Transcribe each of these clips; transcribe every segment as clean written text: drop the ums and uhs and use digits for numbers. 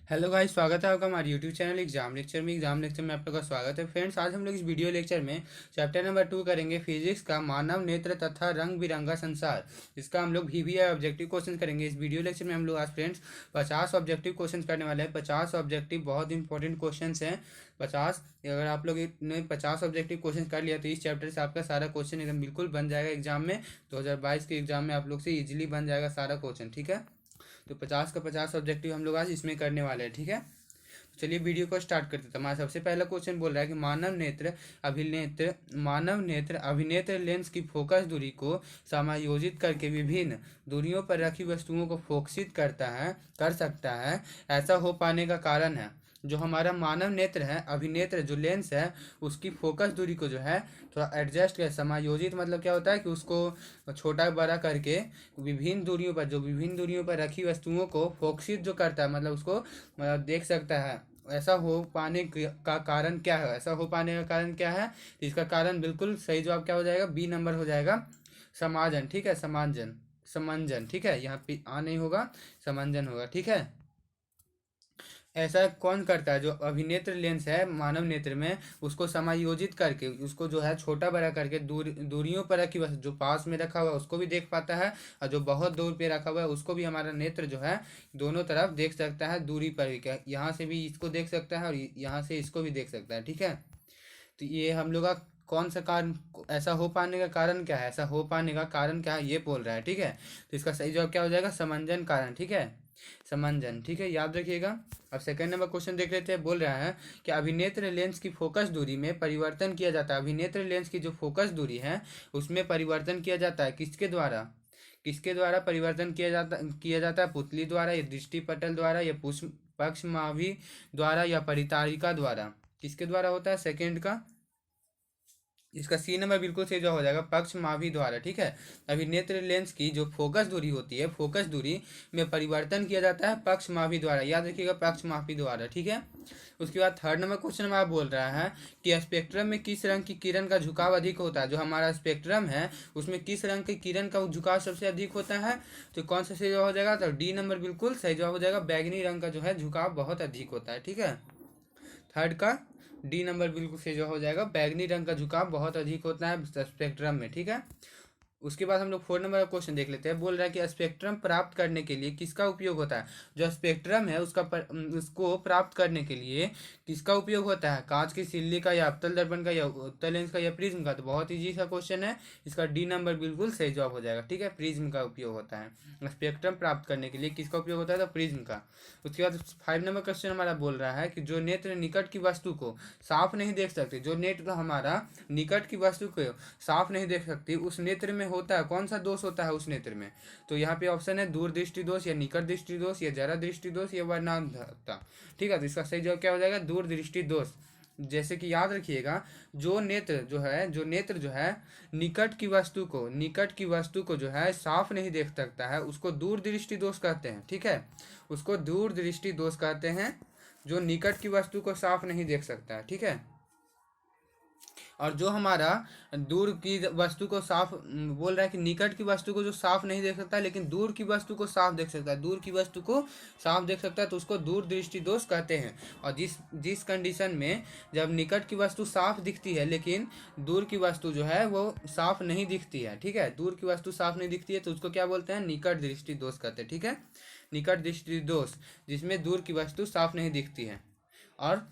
Hello guys, स्वागत है आपका हमारे यूट्यूब चैनल एग्जाम लेक्चर में आप लोग का स्वागत है। फ्रेंड्स, आज हम लोग इस वीडियो लेक्चर में चैप्टर नंबर 2 करेंगे फिजिक्स का मानव नेत्र तथा रंग बिरंगा संसार। इसका हम लोग VVI ऑब्जेक्टिव क्वेश्चन करेंगे। इस वीडियो लेक्चर में हम लोग आज फ्रेंड्स 50 ऑब्जेक्टिव क्वेश्चन करने वाले हैं। 50 ऑब्जेक्टिव बहुत इंपॉर्टेंट क्वेश्चन हैं। 50, अगर आप लोग ने 50 ऑब्जेक्टिव क्वेश्चन कर लिया तो इस चैप्टर से आपका सारा क्वेश्चन एकदम बिल्कुल बन जाएगा। एग्जाम में 2022 के एग्जाम में आप लोग से ईजिली बन जाएगा सारा क्वेश्चन। ठीक है, तो 50 का 50 ऑब्जेक्टिव हम लोग आज इसमें करने वाले हैं। ठीक है, तो चलिए वीडियो को स्टार्ट करते हैं। तो हमारा सबसे पहला क्वेश्चन बोल रहा है कि मानव नेत्र अभिनेत्र लेंस की फोकस दूरी को समायोजित करके विभिन्न दूरियों पर रखी वस्तुओं को फोकसित कर सकता है। ऐसा हो पाने का कारण है जो हमारा मानव नेत्र है, अभिनेत्र जो लेंस है, उसकी फोकस दूरी को जो है थोड़ा एडजस्ट कर, समायोजित मतलब क्या होता है कि उसको छोटा बड़ा करके विभिन्न दूरियों पर रखी वस्तुओं को फोकसित जो करता है, मतलब उसको देख सकता है। ऐसा हो पाने का कारण क्या है? ऐसा हो पाने का कारण क्या है? तो इसका कारण बिल्कुल सही जवाब क्या हो जाएगा? बी नंबर हो जाएगा, समाजन। ठीक है, समंजन। ठीक है, यहाँ पे आ नहीं होगा, समंजन होगा। ठीक है, ऐसा कौन करता है? जो अभिनेत्र लेंस है मानव नेत्र में, उसको समायोजित करके, उसको जो है छोटा बड़ा करके दूरियों पर रखी वस्तु, जो पास में रखा हुआ है उसको भी देख पाता है, और जो बहुत दूर पे रखा हुआ है उसको भी हमारा नेत्र जो है दोनों तरफ देख सकता है। दूरी पर भी क्या, यहाँ से भी इसको देख सकता है और यहाँ से इसको भी देख सकता है। ठीक है, तो ये हम लोग का कौन सा कारण, ऐसा हो पाने का कारण क्या है? ऐसा हो पाने का कारण क्या है ये बोल रहा है। ठीक है, तो इसका सही जवाब क्या हो जाएगा? समंजन कारण। ठीक है, समंजन। ठीक है, याद रखिएगा। अब सेकंड नंबर क्वेश्चन देख लेते हैं। बोल रहा है कि अभिनेत्र लेंस की फोकस दूरी में परिवर्तन किया जाता है। अभिनेत्र लेंस की जो फोकस दूरी है उसमें परिवर्तन किया जाता है। किसके द्वारा परिवर्तन किया जाता है? पुतली द्वारा, या दृष्टि पटल द्वारा, या पुष्प पक्षमावी द्वारा, या परितारिका द्वारा। किसके द्वारा होता है? सेकंड का, इसका सी नंबर बिल्कुल सही जवाब हो जाएगा, पक्ष माभी द्वारा। ठीक है, अभिनेत्र लेंस की जो फोकस दूरी होती है, फोकस दूरी में परिवर्तन किया जाता है पक्ष माभी द्वारा। याद रखिएगा, पक्ष मापी द्वारा। ठीक है, उसके बाद थर्ड नंबर क्वेश्चन में आप बोल रहा है कि स्पेक्ट्रम में किस रंग की किरण का झुकाव अधिक होता है। जो हमारा स्पेक्ट्रम है उसमें किस रंग की किरण का झुकाव सबसे अधिक होता है? तो कौन सा सही जवाब हो जाएगा? तो डी नंबर बिल्कुल सही जवाब हो जाएगा, बैगनी रंग का जो है झुकाव बहुत अधिक होता है। ठीक है, थर्ड का डी नंबर बिल्कुल सही जवाब हो जाएगा, बैगनी रंग का झुकाव बहुत अधिक होता है स्पेक्ट्रम में। ठीक है, उसके बाद हम लोग 4 नंबर का क्वेश्चन देख लेते हैं। बोल रहा है कि स्पेक्ट्रम प्राप्त करने के लिए किसका उपयोग होता है? जो स्पेक्ट्रम है उसको प्राप्त करने के लिए किसका उपयोग होता है? कांच की सिल्ली का, या अवतल दर्पण का, या उत्तल लेंस का, या प्रिज्म का। तो बहुत ईजी सा क्वेश्चन है, इसका डी नंबर बिल्कुल सही जवाब हो जाएगा। ठीक है, प्रिज्म का उपयोग होता है। स्पेक्ट्रम प्राप्त करने के लिए किसका उपयोग होता है? तो प्रिज्म का। उसके बाद 5 नंबर क्वेश्चन हमारा बोल रहा है कि जो नेत्र निकट की वस्तु को साफ नहीं देख सकते, जो नेत्र हमारा निकट की वस्तु को साफ नहीं देख सकती, उस नेत्र में होता है कौन सा दोष होता है उस नेत्र में? तो यहाँ पे ऑप्शन है दूरदृष्टि दोष, या निकट दृष्टि दोष, या जरा दृष्टि दोष, या वर्णांधता। ठीक है, तो इसका सही जवाब क्या हो जाएगा? दूरदृष्टि दोष। जैसे कि याद रखिएगा, जो नेत्र जो है निकट की वस्तु को जो है साफ नहीं देख सकता है, उसको दूरदृष्टि दोष कहते हैं। ठीक है, उसको दूरदृष्टि दोष कहते हैं, जो निकट की वस्तु को साफ नहीं देख सकता है। ठीक है, और जो हमारा दूर की वस्तु को साफ बोल रहा है कि निकट की वस्तु को जो साफ नहीं देख सकता लेकिन दूर की वस्तु को साफ देख सकता है, दूर की वस्तु को साफ देख सकता है, तो उसको दूर दृष्टि दोष कहते हैं। और जिस जिस कंडीशन में जब निकट की वस्तु साफ दिखती है लेकिन दूर की वस्तु जो है वो साफ नहीं दिखती है, ठीक है, दूर की वस्तु साफ नहीं दिखती है, तो उसको क्या बोलते हैं? निकट दृष्टि दोष कहते हैं। ठीक है, निकट दृष्टि दोष, जिसमें दूर की वस्तु साफ नहीं दिखती है और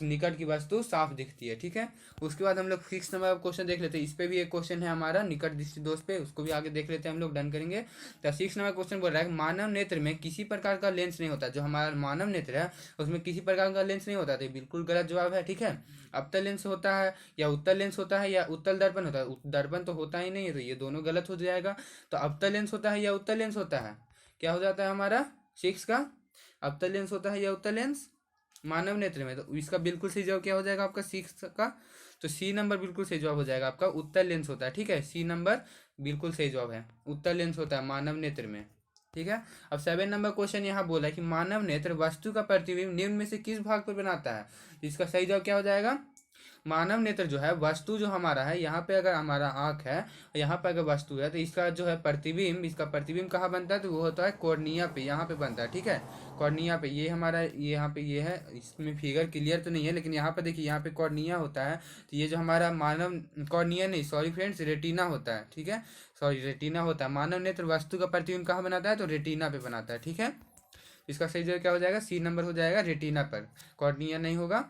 निकट की वस्तु साफ दिखती है। ठीक है, उसके बाद हम लोग 6 नंबर क्वेश्चन देख लेते हैं। इस पे भी एक क्वेश्चन है हमारा निकट दृष्टि दोष पे, उसको भी आगे देख लेते हैं, हम लोग डन करेंगे। तो 6 नंबर क्वेश्चन बोल रहा है मानव नेत्र में किसी प्रकार का लेंस नहीं होता। जो हमारा मानव नेत्र है उसमें किसी प्रकार का लेंस नहीं होता, तो बिल्कुल गलत जवाब है। ठीक है, अवतल लेंस होता है, या उत्तल लेंस होता है, या उत्तल दर्पण होता है। दर्पण तो होता ही नहीं है, तो ये दोनों गलत हो जाएगा। तो अवतल लेंस होता है या उत्तल लेंस होता है? क्या हो जाता है हमारा 6 का? अवतल लेंस होता है या उत्तल लेंस मानव नेत्र में? तो इसका बिल्कुल सही जवाब क्या हो जाएगा आपका 6 का? तो सी नंबर बिल्कुल सही जवाब हो जाएगा आपका, उत्तल लेंस होता है। ठीक है, सी नंबर बिल्कुल सही जवाब है, उत्तल लेंस होता है मानव नेत्र में। ठीक है, अब 7 नंबर क्वेश्चन यहाँ बोला है कि मानव नेत्र वस्तु का प्रतिबिंब निम्न में से किस भाग पर बनाता है? इसका सही जवाब क्या हो जाएगा? मानव नेत्र जो है वस्तु जो हमारा है, यहाँ पे अगर हमारा आँख है, यहाँ पे अगर वस्तु है, तो इसका जो है प्रतिबिंब, इसका प्रतिबिंब कहाँ बनता है, तो वो होता है कॉर्निया पे, यहाँ पे बनता है। ठीक है, कॉर्निया पे, ये हमारा ये यहाँ पे ये है, इसमें फिगर क्लियर तो नहीं है, लेकिन यहाँ पे देखिए, यहाँ पे कॉर्निया होता है। तो ये जो हमारा मानव, कॉर्निया नहीं, सॉरी फ्रेंड्स, रेटिना होता है। ठीक है, सॉरी, रेटिना होता है। मानव नेत्र वस्तु का प्रतिबिंब कहाँ बनाता है, तो रेटिना पे बनाता है। ठीक है, इसका सही जगह क्या हो जाएगा, सी नंबर हो जाएगा, रेटिना पर, कॉर्निया नहीं होगा,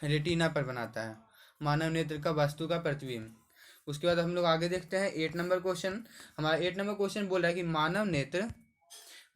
रेटिना पर बनाता है मानव नेत्र का वस्तु का प्रतिबिंब। उसके बाद हम लोग आगे देखते हैं 8 नंबर क्वेश्चन। हमारा 8 नंबर क्वेश्चन बोल रहा है कि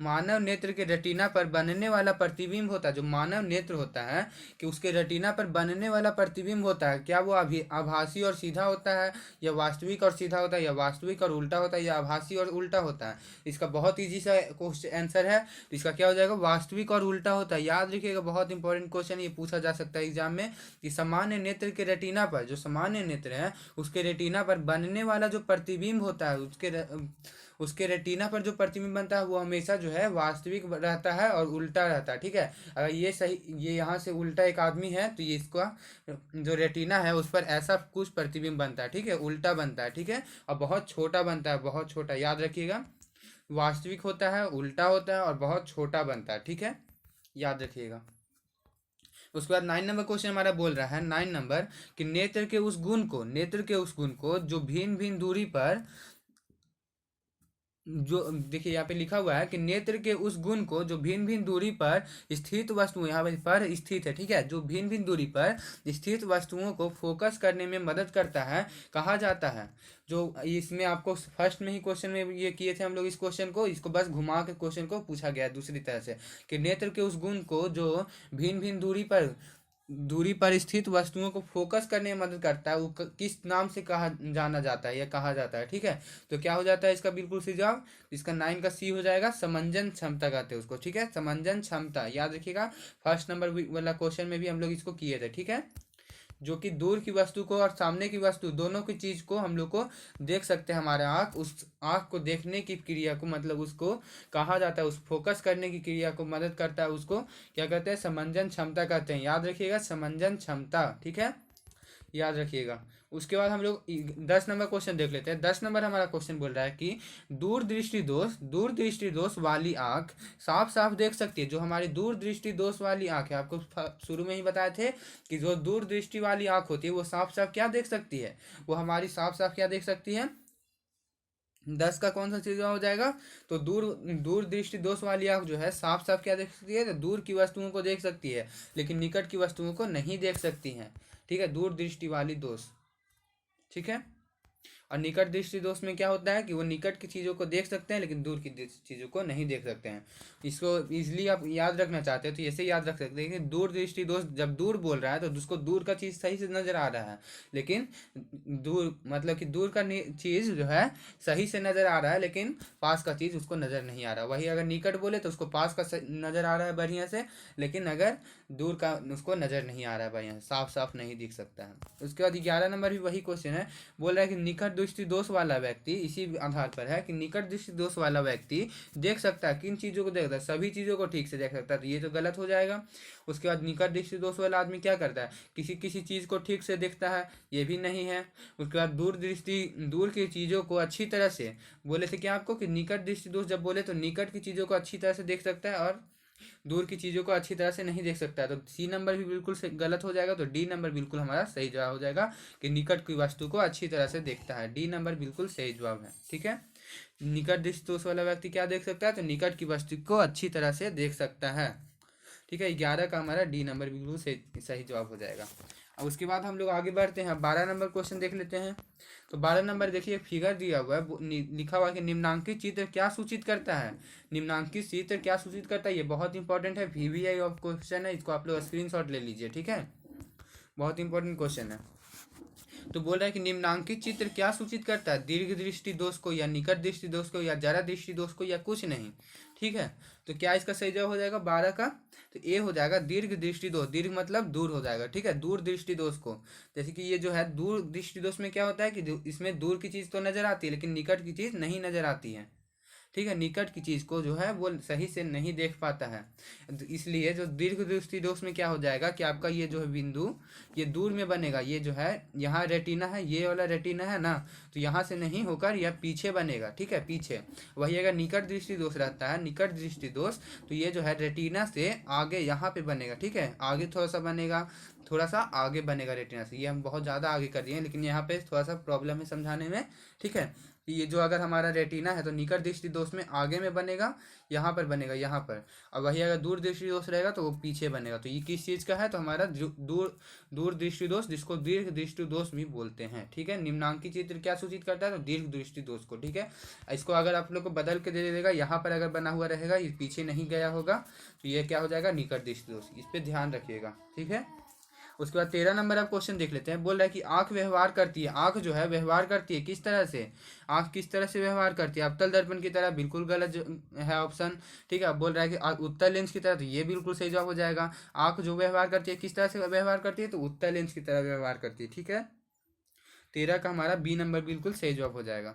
मानव नेत्र के रेटिना पर बनने वाला प्रतिबिंब होता है, जो मानव नेत्र होता है कि उसके रेटिना पर बनने वाला प्रतिबिंब होता है, क्या वो आभासी और सीधा होता है, या वास्तविक और सीधा होता है, या वास्तविक और उल्टा होता है, या आभासी और उल्टा होता है। इसका बहुत ईजी सा क्वेश्चन आंसर है, तो इसका क्या हो जाएगा, वास्तविक और उल्टा होता है। याद रखिएगा, बहुत इंपॉर्टेंट क्वेश्चन, ये पूछा जा सकता है एग्जाम में, कि सामान्य नेत्र के रेटिना पर, जो सामान्य नेत्र है उसके रेटिना पर बनने वाला जो प्रतिबिंब होता है, उसके रेटिना पर जो प्रतिबिंब बनता है वो हमेशा जो है वास्तविक रहता है और उल्टा रहता है। ठीक है, अगर ये सही, ये यहाँ से उल्टा एक आदमी है, तो ये इसका जो रेटिना है उस पर ऐसा कुछ प्रतिबिंब बनता है। ठीक है, उल्टा बनता है। ठीक है, और बहुत छोटा बनता है, बहुत छोटा, याद रखिएगा, वास्तविक होता है, उल्टा होता है और बहुत छोटा बनता है। ठीक है, याद रखिएगा। उसके बाद 9 नंबर क्वेश्चन हमारा बोल रहा है, 9 नंबर, कि नेत्र के उस गुण को जो भिन्न भिन्न दूरी पर, जो देखिए यहाँ पे लिखा हुआ है कि नेत्र के उस गुण को जो भिन्न भिन्न दूरी पर स्थित वस्तुओं, यहाँ पर स्थित है। ठीक है, जो भिन्न भिन्न दूरी पर स्थित वस्तुओं को फोकस करने में मदद करता है, कहा जाता है। जो इसमें आपको फर्स्ट में ही क्वेश्चन में ये किए थे हम लोग, इस क्वेश्चन को, इसको बस घुमा के क्वेश्चन को पूछा गया है दूसरी तरह से, कि नेत्र के उस गुण को जो भिन्न भिन्न दूरी पर स्थित वस्तुओं को फोकस करने में मदद करता है, वो किस नाम से कहा जाना जाता है या कहा जाता है। ठीक है, तो क्या हो जाता है इसका बिल्कुल सही जवाब, इसका 9 का सी हो जाएगा, समंजन क्षमता कहते हैं उसको। ठीक है, समंजन क्षमता, याद रखिएगा, फर्स्ट नंबर वाला क्वेश्चन में भी हम लोग इसको किए थे। ठीक है, जो कि दूर की वस्तु को और सामने की वस्तु दोनों की चीज को हम लोग को देख सकते हैं, हमारे आँख, उस आँख को देखने की क्रिया को, मतलब उसको कहा जाता है, उस फोकस करने की क्रिया को मदद करता है, उसको क्या कहते हैं, समंजन क्षमता कहते हैं। याद रखिएगा, समंजन क्षमता। ठीक है, याद रखिएगा। उसके बाद हम लोग 10 नंबर क्वेश्चन देख लेते हैं। 10 नंबर हमारा क्वेश्चन बोल रहा है कि दूर दृष्टि दोष वाली आंख साफ साफ देख सकती है। जो हमारी दूर दृष्टि दोष वाली आंख है, आपको शुरू में ही बताए थे कि जो दूर दृष्टि वाली आंख होती है वो साफ साफ क्या देख सकती है, वो हमारी साफ साफ क्या देख सकती है। 10 का कौन सा चीज हो जाएगा, तो दूर दृष्टि दोष वाली आंख जो है साफ साफ क्या देख सकती है, तो दूर की वस्तुओं को देख सकती है, लेकिन निकट की वस्तुओं को नहीं देख सकती हैं। ठीक है, दूर दृष्टि वाली दोष। ठीक है, और निकट दृष्टि दोष में क्या होता है कि वो निकट की चीज़ों को देख सकते हैं लेकिन दूर की चीज़ों को नहीं देख सकते हैं। इसको इजली आप याद रखना चाहते हो तो ऐसे याद रख सकते हैं कि दूर दृष्टि दोष जब दूर बोल रहा है तो उसको दूर का चीज़ सही से नजर आ रहा है, लेकिन दूर मतलब कि दूर का चीज़ जो है सही से नजर आ रहा है, लेकिन पास का चीज़ उसको नजर नहीं आ रहा। वही अगर निकट बोले तो उसको पास का नजर आ रहा है बढ़िया से, लेकिन अगर दूर का उसको नजर नहीं आ रहा है बढ़िया, साफ साफ नहीं दिख सकता है। उसके बाद 11 नंबर भी वही क्वेश्चन है, बोल रहा है कि निकट दृष्टि दोष वाला व्यक्ति, इसी आधार पर है कि निकट दृष्टि दोष वाला व्यक्ति देख सकता है, किन चीजों को देखता है, सभी चीजों को ठीक से देख सकता है, तो ये तो गलत हो जाएगा। उसके बाद निकट दृष्टि दोष वाला आदमी क्या करता है, किसी किसी चीज को ठीक से देखता है, ये भी नहीं है। उसके बाद दूर की चीजों को अच्छी तरह से, बोले थे क्या आपको कि निकट दृष्टि दोष जब बोले तो निकट की चीजों को अच्छी तरह से देख सकता है और दूर की चीजों को अच्छी तरह से नहीं देख सकता है, तो सी नंबर भी बिल्कुल गलत हो जाएगा। तो डी नंबर बिल्कुल हमारा सही जवाब हो जाएगा कि निकट की वस्तु को अच्छी तरह से देखता है। डी नंबर बिल्कुल सही जवाब है। ठीक है, निकट दृष्टि दोष वाला व्यक्ति क्या देख सकता है, तो निकट की वस्तु को अच्छी तरह से देख सकता है। ठीक है, 11 का हमारा डी नंबर बिल्कुल सही जवाब हो जाएगा। अब उसके बाद हम लोग आगे बढ़ते हैं, 12 नंबर क्वेश्चन देख लेते हैं। तो 12 नंबर देखिए, फिगर दिया हुआ है, लिखा हुआ है कि निम्नांकित चित्र क्या सूचित करता है। निम्नांकित चित्र क्या सूचित करता है, ये बहुत इंपॉर्टेंट है, VVI ऑफ क्वेश्चन है, इसको आप लोग स्क्रीनशॉट ले लीजिए। ठीक है, बहुत इंपॉर्टेंट क्वेश्चन है। तो बोल रहा है कि निम्नांकित चित्र क्या सूचित करता है, दीर्घ दृष्टि दोष को या निकट दृष्टि दोष को या जरा दृष्टि दोष को या कुछ नहीं। ठीक है, तो क्या इसका सही जवाब हो जाएगा 12 का, तो ए हो जाएगा दीर्घ दृष्टि दोष। दीर्घ मतलब दूर हो जाएगा। ठीक है, दूर दृष्टि दोष को, जैसे कि ये जो है दूर दृष्टि दोष में क्या होता है कि इसमें दूर की चीज तो नजर आती है लेकिन निकट की चीज नहीं नजर आती है। ठीक है, निकट की चीज को जो है वो सही से नहीं देख पाता है। तो इसलिए जो दीर्घ दृष्टि दोष में क्या हो जाएगा कि आपका ये जो है बिंदु ये दूर में बनेगा, ये जो है यहाँ रेटिना है, ये वाला रेटिना है ना, तो यहाँ से नहीं होकर यह पीछे बनेगा, ठीक है, पीछे। वही अगर निकट दृष्टि दोष रहता है, निकट दृष्टि दोष, तो ये जो है रेटिना से आगे यहाँ पे बनेगा, ठीक है, आगे थोड़ा सा बनेगा, थोड़ा सा आगे बनेगा रेटिना से। ये हम बहुत ज़्यादा आगे कर दिए हैं, लेकिन यहाँ पे थोड़ा सा प्रॉब्लम है समझाने में, ठीक है। ये जो अगर हमारा रेटिना है तो निकट दृष्टि दोष में आगे में बनेगा, यहाँ पर बनेगा, यहाँ पर। और वही अगर दूर दृष्टि दोष रहेगा तो वो पीछे बनेगा। तो ये किस चीज़ का है, तो हमारा दूर दूर दृष्टि दोष, जिसको दीर्घ दृष्टि दोष भी बोलते हैं, ठीक है। निम्नांकित चित्र क्या सूचित करता है, तो दीर्घ दृष्टि दोष को, ठीक है। इसको अगर आप लोग को बदल के दे देगा, यहाँ पर अगर बना हुआ रहेगा, ये पीछे नहीं गया होगा, तो ये क्या हो जाएगा, निकट दृष्टि दोष। इस पर ध्यान रखिएगा, ठीक है। उसके बाद 13 नंबर आप क्वेश्चन देख लेते हैं। बोल रहा है कि आंख व्यवहार करती है, आंख जो है व्यवहार करती है किस तरह से, आंख किस तरह से व्यवहार करती है, अवतल दर्पण की तरह, बिल्कुल गलत है ऑप्शन, ठीक है। बोल रहा है कि उत्तल लेंस की तरह, तो ये बिल्कुल सही जवाब हो जाएगा। आंख जो व्यवहार करती है किस तरह से व्यवहार करती है, तो उत्तल लेंस की तरह व्यवहार करती है, ठीक है। 13 का हमारा बी नंबर बिल्कुल सही जवाब हो जाएगा।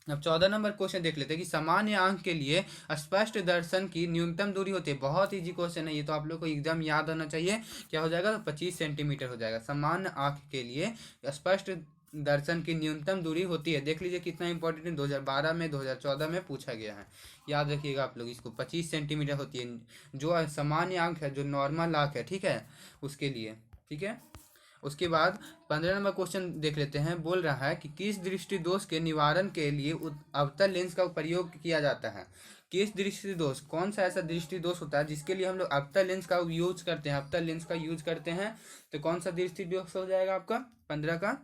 अब 14 नंबर क्वेश्चन देख लेते हैं कि सामान्य आंख के लिए स्पष्ट दर्शन की न्यूनतम दूरी होती है। बहुत इजी क्वेश्चन है ये, तो आप लोग को एकदम याद होना चाहिए। क्या हो जाएगा, तो 25 सेंटीमीटर हो जाएगा। सामान्य आंख के लिए स्पष्ट दर्शन की न्यूनतम दूरी होती है। देख लीजिए कितना इंपॉर्टेंट है, 2012 में 2014 में पूछा गया है, याद रखिएगा आप लोग इसको। 25 सेंटीमीटर होती है जो सामान्य आंख है, जो नॉर्मल आंख है, ठीक है, उसके लिए, ठीक है। उसके बाद 15 नंबर क्वेश्चन देख लेते हैं। बोल रहा है कि किस दृष्टि दोष के निवारण के लिए अवतल लेंस का प्रयोग किया जाता है। किस दृष्टि दोष, कौन सा ऐसा दृष्टि दोष होता है जिसके लिए हम लोग अवतल लेंस का यूज करते हैं, अवतल लेंस का यूज करते हैं, तो कौन सा दृष्टि दोष हो जाएगा आपका 15 का,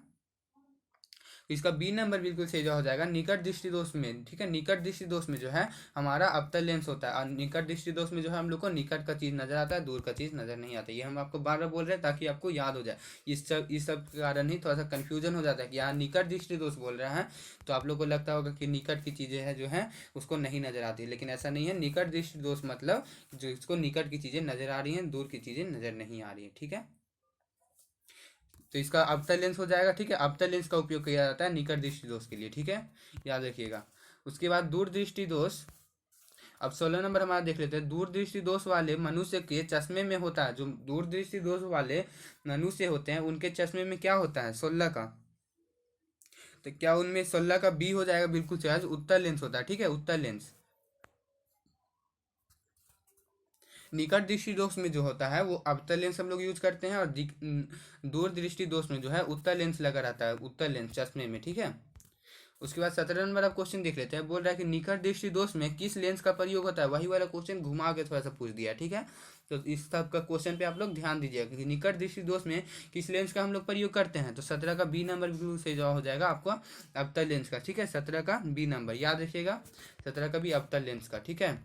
इसका बी नंबर बिल्कुल सही जवाब हो जाएगा, निकट दृष्टि दोष में, ठीक है। निकट दृष्टि दोष में जो है हमारा अवतल लेंस होता है, और निकट दृष्टि दोष में जो है हम लोग को निकट का चीज नजर आता है, दूर का चीज नजर नहीं आता। ये हम आपको बार बार बोल रहे हैं ताकि आपको याद हो जाए। इस सब के कारण ही थोड़ा सा कंफ्यूजन हो जाता है कि यहाँ निकट दृष्टि दोष बोल रहे हैं, तो आप लोग को लगता होगा कि निकट की चीजें हैं जो है उसको नहीं नजर आती, लेकिन ऐसा नहीं है। निकट दृष्टि दोष मतलब जो इसको निकट की चीजें नजर आ रही हैं, दूर की चीजें नजर नहीं आ रही है, ठीक है। तो इसका अवतल लेंस हो जाएगा, ठीक है। अवतल लेंस का उपयोग किया जाता है निकट दृष्टि दोष के लिए, ठीक है, याद रखिएगा। उसके बाद दूरदृष्टि दोष। अब 16 नंबर हमारा देख लेते हैं। दूरदृष्टि दोष वाले मनुष्य के चश्मे में होता है, जो दूरदृष्टि दोष वाले मनुष्य होते हैं उनके चश्मे में क्या होता है, 16 का, तो क्या उनमें 16 का बी हो जाएगा, बिल्कुल सही, उत्तल लेंस होता है, ठीक है, उत्तल लेंस। निकट दृष्टि दोष में जो होता है वो अवतल लेंस हम लोग यूज करते हैं, और दूर दृष्टि दोष में जो है उत्तल लेंस लगा रहता है, उत्तल लेंस चश्मे में, ठीक है। उसके बाद 17 नंबर आप क्वेश्चन देख लेते हैं। बोल रहा है कि निकट दृष्टि दोष में किस लेंस का प्रयोग होता है, वही वाला क्वेश्चन घुमा के थोड़ा सा पूछ दिया, ठीक है। तो इस सब का क्वेश्चन पे आप लोग ध्यान दीजिएगा कि निकट दृष्टि दोष में किस लेंस का हम लोग प्रयोग करते हैं, तो 17 का बी नंबर बिल्कुल सही जवाब हो जाएगा आपका, अवतल लेंस का, ठीक है। 17 का बी नंबर याद रखिएगा, 17 का भी अवतल लेंस का, ठीक है।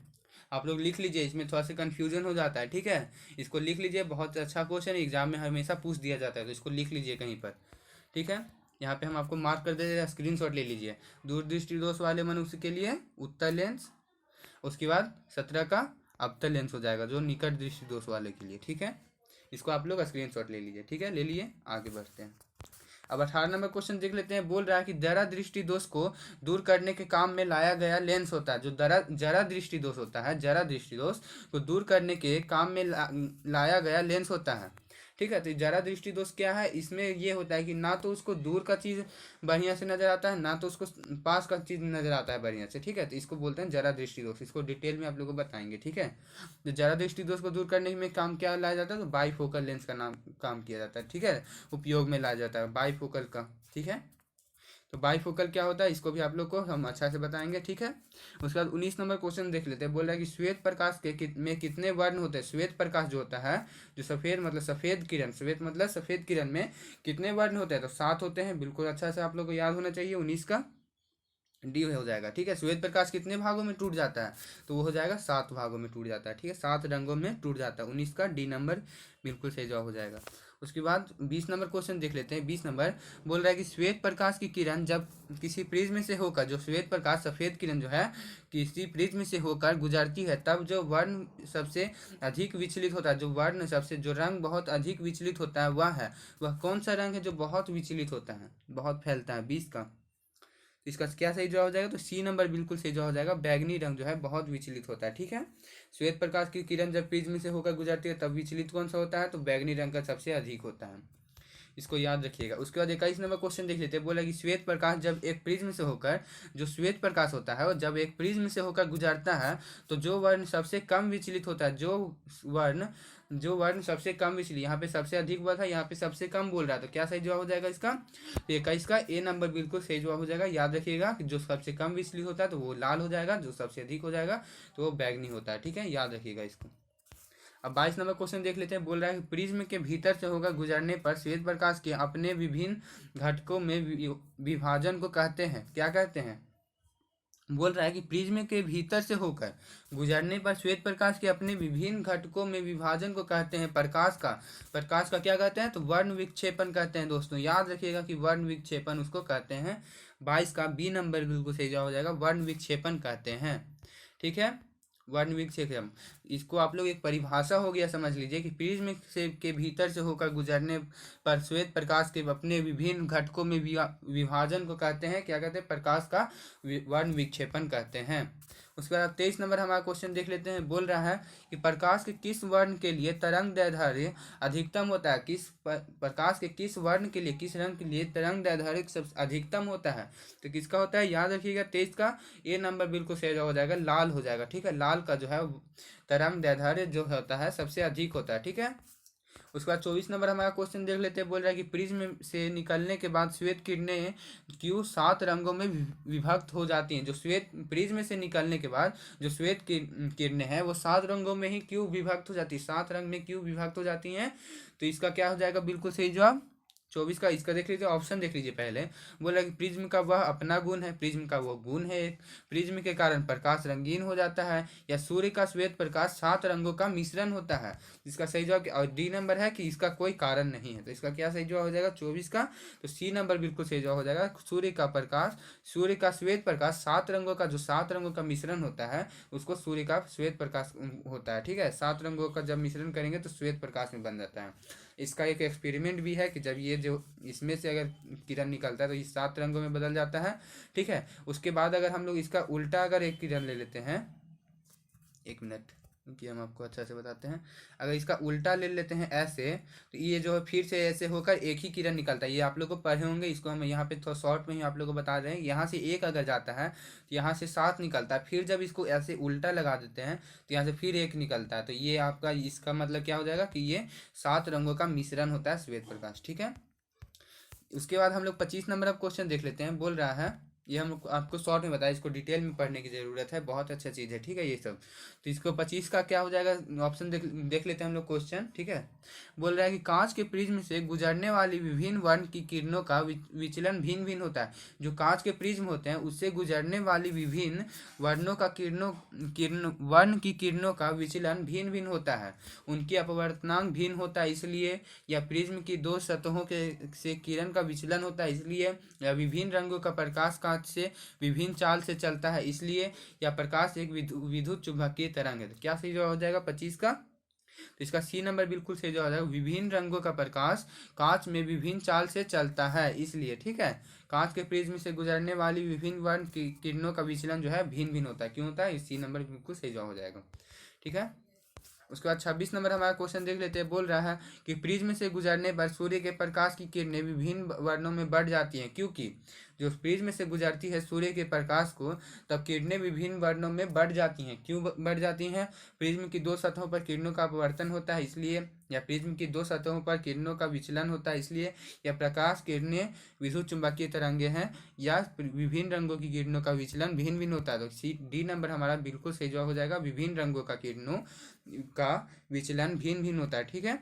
आप लोग लिख लीजिए, इसमें थोड़ा सा कंफ्यूजन हो जाता है, ठीक है। इसको लिख लीजिए, बहुत अच्छा क्वेश्चन एग्जाम में हमेशा पूछ दिया जाता है, तो इसको लिख लीजिए कहीं पर, ठीक है। यहाँ पे हम आपको मार्क कर दे, स्क्रीनशॉट ले लीजिए। दूरदृष्टि दोष वाले मनुष्य के लिए उत्तल लेंस, उसके बाद 17 का अवतल लेंस हो जाएगा जो निकट दृष्टि दोष वाले के लिए, ठीक है। इसको आप लोग स्क्रीनशॉट ले लीजिए, ठीक है, ले लिए, आगे बढ़ते हैं। अब 18 नंबर क्वेश्चन देख लेते हैं। बोल रहा है कि जरा दृष्टि दोष को दूर करने के काम में लाया गया लेंस होता है, जो जरा दृष्टि दोष होता है, जरा दृष्टि दोष को दूर करने के काम में लाया गया लेंस होता है, ठीक है। तो जरा दृष्टि दोष क्या है, इसमें ये होता है कि ना तो उसको दूर का चीज बढ़िया से नजर आता है, ना तो उसको पास का चीज नजर आता है बढ़िया से, ठीक है। तो इसको बोलते हैं जरा दृष्टि दोष, इसको डिटेल में आप लोगों को बताएंगे, ठीक है। तो जरा दृष्टि दोष को दूर करने में काम क्या लाया जाता है, तो बाईफोकल लेंस का नाम काम किया जाता है, ठीक है, उपयोग में लाया जाता है बाईफोकल का, ठीक है। तो बाईफोकल क्या होता है, इसको भी आप लोग को हम अच्छा से बताएंगे, ठीक है। उसके बाद 19 नंबर क्वेश्चन देख लेते हैं। बोल रहा है कि श्वेत प्रकाश में कितने वर्ण होते हैं, श्वेत प्रकाश जो होता है, जो सफेद मतलब सफेद किरण, श्वेत मतलब सफेद किरण में कितने वर्ण होते हैं, तो 7 होते हैं, बिल्कुल अच्छा से आप लोग को याद होना चाहिए। 19 का डी हो जाएगा, ठीक है। श्वेत प्रकाश कितने भागों में टूट जाता है, तो वो हो जाएगा 7 भागों में टूट जाता है, ठीक है, 7 रंगों में टूट जाता है। 19 का डी नंबर बिल्कुल सही जवाब हो जाएगा। उसके बाद 20 नंबर क्वेश्चन देख लेते हैं। 20 नंबर बोल रहा है कि श्वेत प्रकाश की किरण जब किसी प्रिज्म से होकर, जो श्वेत प्रकाश सफेद किरण जो है किसी प्रिज्म से होकर गुजरती है, तब जो वर्ण सबसे अधिक विचलित होता है, जो वर्ण सबसे जो रंग बहुत अधिक विचलित होता है वह कौन सा रंग है जो बहुत विचलित होता है, बहुत फैलता है। 20 का तो इसका क्या सही जवाब हो जाएगा, तो सी नंबर बिल्कुल सही जवाब हो जाएगा। बैगनी रंग जो है बहुत विचलित होता है, ठीक है। श्वेत प्रकाश की किरण जब प्रिज्म से होकर गुजरती है तब विचलित कौन सा होता है, तो बैगनी रंग का सबसे अधिक होता है, इसको याद रखिएगा। उसके बाद 21 नंबर क्वेश्चन देख लेते हैं। बोला कि श्वेत प्रकाश जब एक प्रिज्म से होकर, जो श्वेत प्रकाश होता है वो जब एक प्रिज्म से होकर गुजरता है तो जो वर्ण सबसे कम विचलित होता है, जो वर्ण सबसे कम विचलित, यहाँ पे सबसे अधिक हुआ था, यहाँ पे सबसे कम बोल रहा है, तो क्या सही जवाब हो जाएगा इसका, तो 21 का ए नंबर बिल्कुल सही जवाब हो जाएगा। याद रखिएगा कि जो सबसे कम विचलित होता है तो वो लाल हो जाएगा, जो सबसे अधिक हो जाएगा तो वो बैगनी होता है, ठीक है, याद रखिएगा इसको। अब 22 नंबर क्वेश्चन देख लेते हैं। बोल रहा है कि प्रिज्म के भीतर से होकर गुजरने पर श्वेत प्रकाश के अपने विभिन्न घटकों में विभाजन को कहते हैं, क्या कहते हैं। बोल रहा है कि प्रिज्म के भीतर से होकर गुजरने पर श्वेत प्रकाश के अपने विभिन्न घटकों में विभाजन को कहते हैं प्रकाश का क्या कहते हैं, तो वर्ण विक्षेपण कहते हैं दोस्तों, याद रखिएगा कि वर्ण विक्षेपण उसको कहते हैं। 22 का बी नंबर बिल्कुल सही जवाब हो जाएगा, वर्ण विक्षेपण कहते हैं, ठीक है, वर्ण विक्षेपण। इसको आप लोग एक परिभाषा हो गया समझ लीजिए कि प्रिज्म से के भीतर से होकर गुजरने पर श्वेत प्रकाश के अपने विभिन्न घटकों में विभाजन को कहते हैं, क्या कहते हैं, प्रकाश का वर्ण विक्षेपण कहते हैं। उसके बाद 23 नंबर हमारा क्वेश्चन देख लेते हैं। बोल रहा है कि प्रकाश के किस वर्ण के लिए तरंग दैर्ध्य अधिकतम होता है, प्रकाश के किस वर्ण के लिए, किस रंग के लिए तरंग दैर्ध्य सबसे अधिकतम होता है, तो किसका होता है, याद रखिएगा 23 का ए नंबर बिल्कुल सही हो जाएगा, लाल हो जाएगा, ठीक है, लाल का जो है तरंग दैर्ध्य जो होता है सबसे अधिक होता है, ठीक है। उसके बाद 24 नंबर हमारा क्वेश्चन देख लेते हैं। बोल रहा है कि प्रिज्म से निकलने के बाद श्वेत किरणें क्यों 7 रंगों में विभक्त हो जाती हैं, जो श्वेत प्रिज्म से निकलने के बाद जो श्वेत किरणें हैं वो 7 रंगों में ही क्यों विभक्त हो जाती है, 7 रंग में क्यों विभक्त हो जाती हैं, तो इसका क्या हो जाएगा बिल्कुल सही जवाब 24 का। इसका देख लीजिए, ऑप्शन देख लीजिए पहले। बोला कि प्रिज्म का वह अपना गुण है, प्रिज्म का वो गुण है एक, प्रिज्म के कारण प्रकाश रंगीन हो जाता है, या सूर्य का श्वेत प्रकाश 7 रंगों का मिश्रण होता है, जिसका सही जवाब, और डी नंबर है कि इसका कोई कारण नहीं है, तो इसका क्या सही जवाब हो जाएगा 24 का, तो सी नंबर बिल्कुल सही जवाब हो जाएगा। सूर्य का श्वेत प्रकाश 7 रंगों का, जो 7 रंगों का मिश्रण होता है उसको सूर्य का श्वेत प्रकाश होता है, ठीक है, 7 रंगों का जब मिश्रण करेंगे तो श्वेत प्रकाश में बन जाता है। इसका एक एक्सपेरिमेंट भी है कि जब ये जो इसमें से अगर किरण निकलता है तो ये 7 रंगों में बदल जाता है, ठीक है। उसके बाद अगर हम लोग इसका उल्टा अगर एक किरण ले लेते हैं, 1 मिनट कि हम आपको अच्छा से बताते हैं, अगर इसका उल्टा ले लेते हैं ऐसे, तो ये जो है फिर से ऐसे होकर एक ही किरण निकलता है, ये आप लोग को पढ़े होंगे, इसको हम यहाँ पे थोड़ा शॉर्ट में ही आप लोग को बता रहे हैं। यहाँ से एक अगर जाता है तो यहाँ से 7 निकलता है, फिर जब इसको ऐसे उल्टा लगा देते हैं तो यहाँ से फिर एक निकलता है, तो ये आपका इसका मतलब क्या हो जाएगा कि ये 7 रंगों का मिश्रण होता है श्वेत प्रकाश, ठीक है। उसके बाद हम लोग 25 नंबर अब क्वेश्चन देख लेते हैं। बोल रहा है, ये हम आपको शॉर्ट में बताया, इसको डिटेल में पढ़ने की ज़रूरत है, बहुत अच्छा चीज़ है, ठीक है ये सब। तो इसको 25 का क्या हो जाएगा, ऑप्शन देख लेते हैं हम लोग क्वेश्चन, ठीक है। बोल रहा है कि कांच के प्रिज्म से गुजरने वाली विभिन्न वर्ण की किरणों का विचलन भिन्न भिन्न होता है, जो कांच के प्रिज्म होते हैं उससे गुजरने वाली विभिन्न वर्णों का वर्ण की किरणों का विचलन भिन्न भिन्न होता है, उनकी अपवर्तनांक भिन्न होता है इसलिए, या प्रिज्म की 2 सतहों के से किरण का विचलन होता है इसलिए, या विभिन्न रंगों का प्रकाश कांच से विभिन्न चाल से चलता है इसलिए, या प्रकाश एक विद्युत चुंबकीय तरंग है, तो क्या सही जवाब हो जाएगा 25 का, तो इसका सी नंबर बिल्कुल सही जवाब हो जाएगा, विभिन्न रंगों का प्रकाश कांच में विभिन्न चाल से चलता है इसलिए, ठीक है। कांच के प्रिज्म से गुजरने वाली विभिन्न वर्ण की किरणों का विचलन जो है भिन्न भिन्न होता है, क्यों होता है, सी नंबर बिल्कुल सही जवाब हो जाएगा, ठीक है। उसके बाद 26 नंबर हमारा क्वेश्चन देख लेते हैं। बोल रहा है कि प्रिज्म से गुजरने पर सूर्य के प्रकाश की किरणें विभिन्न वर्णों में बढ़ जाती हैं, क्योंकि जो प्रिज्म से गुजरती है सूर्य के प्रकाश को तब किरणें विभिन्न वर्णों में बढ़ जाती हैं, क्यों बढ़ जाती हैं, प्रिज्म की 2 सतहों पर किरणों का अपवर्तन होता है इसलिए, या प्रिज्म की 2 सतहों पर किरणों का विचलन होता है इसलिए, या प्रकाश किरणें विद्युत चुंबकीय तरंगे हैं, या विभिन्न रंगों की किरणों का विचलन भिन्न भिन्न होता है, तो सी डी नंबर हमारा बिल्कुल सही जवाब हो जाएगा, विभिन्न रंगों का किरणों का विचलन भिन्न भिन्न होता है, ठीक है,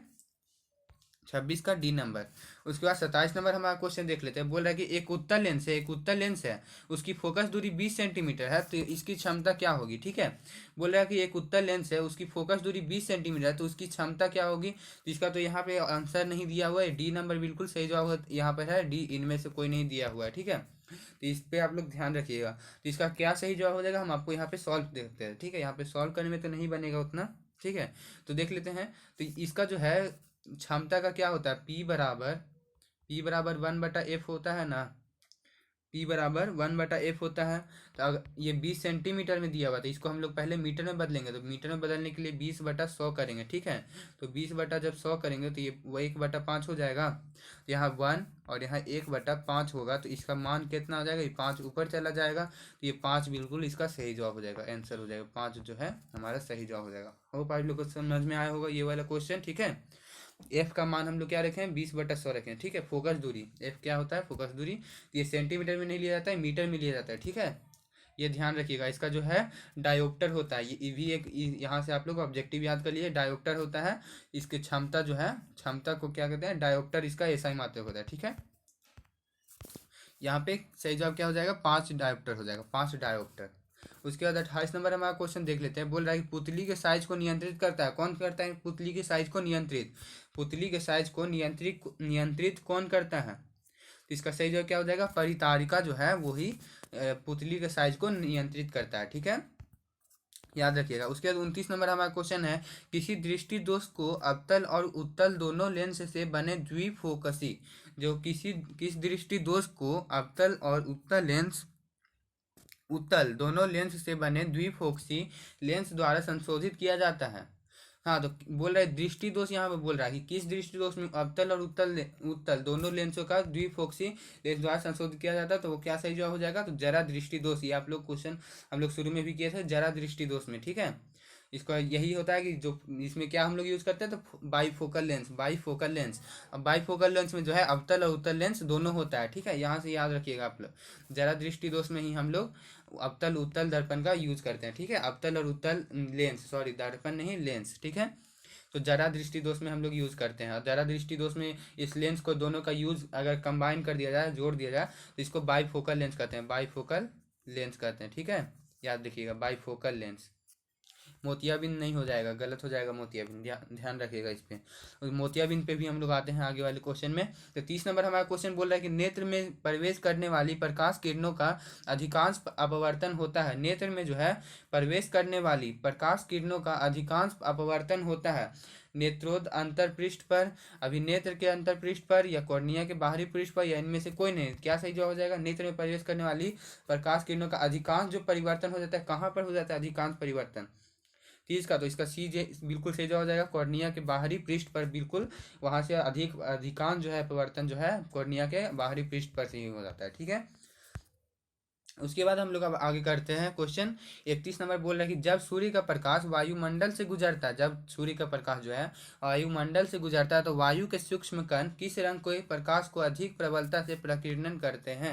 26 का डी नंबर। उसके बाद 27 नंबर हमारा क्वेश्चन देख लेते हैं। बोल रहा है कि एक उत्तल लेंस है उसकी फोकस दूरी 20 सेंटीमीटर है, तो इसकी क्षमता क्या होगी, ठीक है। बोल रहा है कि एक उत्तल लेंस है उसकी फोकस दूरी 20 सेंटीमीटर है, तो उसकी क्षमता क्या होगी, तो इसका तो यहाँ पे आंसर नहीं दिया हुआ है, डी नंबर बिल्कुल सही जवाब यहाँ पर है, डी, इनमें से कोई नहीं दिया हुआ है, ठीक है, तो इस पे आप लोग ध्यान रखिएगा। तो इसका क्या सही जवाब हो जाएगा, हम आपको यहाँ पे सॉल्व देखते हैं, ठीक है, यहाँ पे सॉल्व करने में तो नहीं बनेगा उतना, ठीक है, तो देख लेते हैं। तो इसका जो है क्षमता का क्या होता है, P बराबर 1/F होता है ना, P बराबर 1/f होता है। तो अगर ये 20 सेंटीमीटर में दिया हुआ था, इसको हम लोग पहले मीटर में बदलेंगे। तो मीटर में बदलने के लिए 20/100 करेंगे, ठीक है। तो 20/100 करेंगे तो ये वो 1/5 हो जाएगा। यहाँ 1 और यहाँ 1/5 होगा, तो इसका मान कितना हो जाएगा, ये 5 ऊपर चला जाएगा। तो ये 5 बिल्कुल इसका सही जवाब हो जाएगा, आंसर हो जाएगा 5 जो है हमारा सही जवाब हो जाएगा। होप आप लोग को समझ में आया होगा ये वाला क्वेश्चन, ठीक है। एफ का मान हम लोग क्या रखें, 20/100 रखें, ठीक है। फोकस दूरी, एफ क्या होता है, फोकस दूरी। ये सेंटीमीटर में नहीं लिया जाता है, मीटर में लिया जाता है, ठीक है। ये ध्यान रखिएगा। इसका जो है डायोप्टर होता है, ये भी एक यहाँ से आप लोग ऑब्जेक्टिव याद कर लिए, डायोप्टर होता है। इसकी क्षमता जो है, क्षमता को क्या कहते हैं, डायोप्टर, इसका ऐसा ही मात्रक होता है, ठीक है। यहाँ पे सही जवाब क्या हो जाएगा, 5 डायोप्टर हो जाएगा, 5 डायोप्टर। उसके बाद 28 नंबर हमारा क्वेश्चन देख लेते हैं। बोल रहा है कि पुतली के साइज को नियंत्रित करता है कौन, करता है पुतली की साइज को नियंत्रित, पुतली के साइज को नियंत्रित कौन करता है। तो इसका सही जवाब क्या हो जाएगा, परितारिका जो है वही पुतली के साइज को नियंत्रित करता है, ठीक है, याद रखिएगा। उसके बाद 29 नंबर हमारा क्वेश्चन है, किसी दृष्टि दोष को अवतल और उत्तल दोनों लेंस से बने द्विफोकसी, जो किस दृष्टि दोष को अवतल और उत्तल दोनों लेंस से बने द्विफोक्सी लेंस द्वारा संशोधित किया जाता है। हाँ, तो बोल रहा है दृष्टि दोष, यहाँ पे बोल रहा है कि किस दृष्टि दोष में अवतल और उत्तल दोनों लेंसों का द्विफोक्सी लेंस द्वारा संशोधित किया जाता है। तो वो क्या सही जवाब हो जाएगा, तो जरा दृष्टि दोष। ये आप लोग क्वेश्चन हम लोग शुरू में भी किए थे, जरा दृष्टि दोष में, ठीक है। इसका यही होता है कि जो इसमें क्या हम लोग यूज करते हैं, तो बाईफोकल लेंस, बाईफोकल लेंस। अब बाईफोकल लेंस में जो है अवतल और उत्तल लेंस दोनों होता है, ठीक है। यहाँ से याद रखिएगा आप लोग, जरा दृष्टि दोष में ही हम लोग अवतल उत्तल दर्पण का यूज करते हैं, ठीक है। अवतल और उत्तल लेंस, सॉरी दर्पण नहीं लेंस, ठीक है। तो जरा दृष्टि दोष में हम लोग यूज करते हैं। और जरा दृष्टि दोष में इस लेंस को दोनों का यूज अगर कंबाइन कर दिया जाए, जोड़ दिया जाए, तो इसको बाईफोकल लेंस कहते हैं, बाईफोकल लेंस कहते हैं, ठीक है। याद रखिएगा बाईफोकल लेंस। मोतियाबिंद नहीं हो जाएगा, गलत हो जाएगा मोतियाबिंद, ध्यान रखिएगा इस पे। मोतियाबिंद पे भी हम लोग आते हैं आगे वाले क्वेश्चन में। तो 30 नंबर हमारा क्वेश्चन बोल रहा है कि नेत्र में प्रवेश करने वाली प्रकाश किरणों का अधिकांश अपवर्तन होता है। नेत्र में जो है प्रवेश करने वाली प्रकाश किरणों का अधिकांश अपवर्तन होता है नेत्रोद अंतरपृष्ठ पर, अभिनेत्र के अंतरपृष्ठ पर, या कॉर्निया के बाहरी पृष्ठ पर, या इनमें से कोई नहीं। क्या सही जवाब हो जाएगा, नेत्र में प्रवेश करने वाली प्रकाश किरणों का अधिकांश जो परिवर्तन हो जाता है, कहाँ पर हो जाता है अधिकांश परिवर्तन, 30 का। तो इसका सी जे बिल्कुल सही जवाब हो जाएगा, कॉर्निया के बाहरी पृष्ठ पर, बिल्कुल वहां से अधिकांश जो है परिवर्तन जो है कॉर्निया के बाहरी पृष्ठ पर से ही हो जाता है, ठीक है। उसके बाद हम लोग अब आगे करते हैं क्वेश्चन 31 नंबर। बोल रहा है कि जब सूर्य का प्रकाश वायुमंडल से गुजरता है, जब सूर्य का प्रकाश जो है वायुमंडल से गुजरता है, तो वायु के सूक्ष्म कण किस रंग के प्रकाश को अधिक प्रबलता से प्रकीर्णन करते हैं,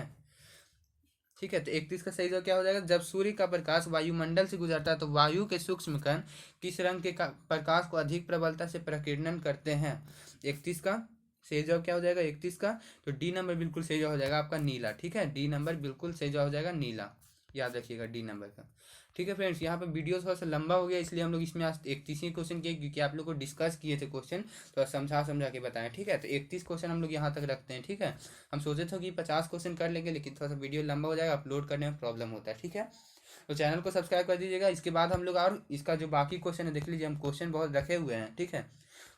ठीक है। तो 31 का सही जवाब क्या हो जाएगा, जब सूर्य का प्रकाश वायुमंडल से गुजरता है तो वायु के सूक्ष्म कण किस रंग के प्रकाश को अधिक प्रबलता से प्रकीर्णन करते हैं। 31 का सही जवाब क्या हो जाएगा, 31 का, तो डी नंबर बिल्कुल सही जवाब हो जाएगा आपका नीला, ठीक है। डी नंबर बिल्कुल सही जवाब हो जाएगा नीला, याद रखिएगा डी नंबर का, ठीक है। फ्रेंड्स, यहाँ पे वीडियो थोड़ा सा लंबा हो गया, इसलिए हम लोग इसमें आज 31 क्वेश्चन किए, क्योंकि आप लोग को डिस्कस किए थे क्वेश्चन, तो समझा के बताएं, ठीक है। तो 31 क्वेश्चन हम लोग यहाँ तक रखते हैं, ठीक है। हम सोचे थे कि 50 क्वेश्चन कर लेंगे, लेकिन थोड़ा सा वीडियो लंबा हो जाएगा, अपलोड करने में प्रॉब्लम होता है, ठीक है। तो चैनल को सब्सक्राइब कर दीजिएगा। इसके बाद हम लोग और इसका जो बाकी क्वेश्चन है देख लीजिए, हम क्वेश्चन बहुत रखे हुए हैं, ठीक है।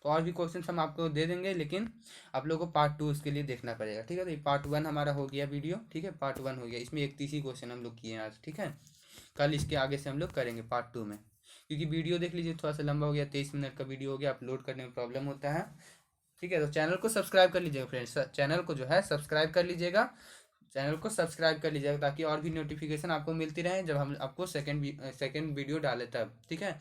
तो और भी क्वेश्चन हम आपको दे देंगे, लेकिन आप लोगों को पार्ट 2 उसके लिए देखना पड़ेगा, ठीक है। तो ये पार्ट 1 हमारा हो गया वीडियो, ठीक है, पार्ट 1 हो गया, इसमें 31 ही क्वेश्चन हम लोग किए हैं आज, ठीक है। कल इसके आगे से हम लोग करेंगे पार्ट 2 में, क्योंकि वीडियो देख लीजिए थोड़ा सा लंबा हो गया, 23 मिनट का वीडियो हो गया, अपलोड करने में प्रॉब्लम होता है, ठीक है। तो चैनल को सब्सक्राइब कर लीजिएगा फ्रेंड्स, चैनल को जो है सब्सक्राइब कर लीजिएगा, चैनल को सब्सक्राइब कर लीजिएगा, ताकि और भी नोटिफिकेशन आपको मिलती रहे जब हम आपको सेकंड वीडियो डाले तब, ठीक है।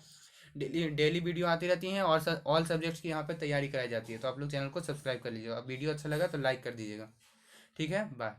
डेली वीडियो आती रहती हैं, और ऑल सब्जेक्ट्स की यहाँ पे तैयारी कराई जाती है। तो आप लोग चैनल को सब्सक्राइब कर लीजिएगा। अब वीडियो अच्छा लगा तो लाइक कर दीजिएगा, ठीक है। बाय।